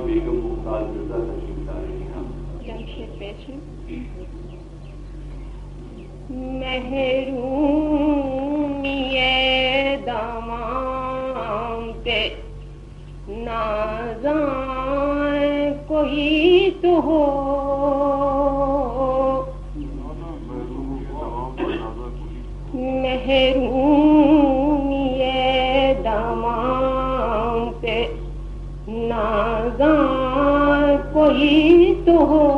بیگم ممتاز مرزا تشریف لا رہی ہیں. جمشید پیش ہے. محرومی دامام پہ نازاں کوئی تو ہو، محرومی دامام پہ نازاں کوئی تو ہو،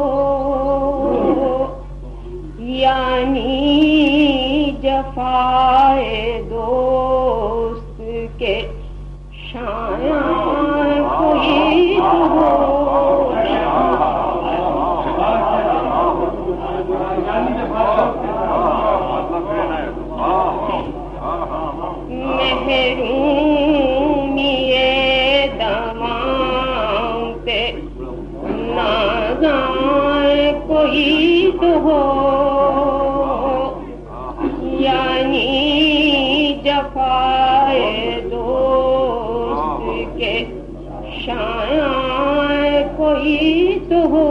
یعنی جفائے دوست کے شایان کوئی تو ہو، محرومی دماغ پہ نازاں کوئی تو ہو، یعنی جفائے دوست کے شایان کوئی تو ہو،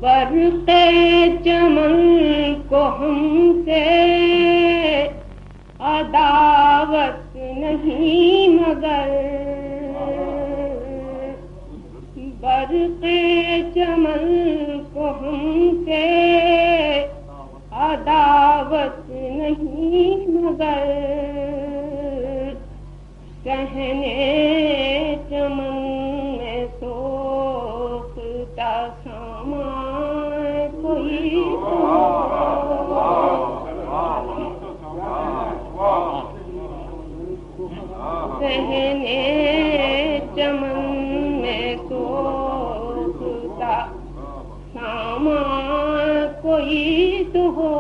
برق چمن کو ہم سے عداوت نہیں مگر، برق چمن کو ہم سے عداوت نہیں مگر، صحنے چمن میں سوختہ سامان کوئی صحنے چمن میں سوختہ سامان کوئی تو ہو،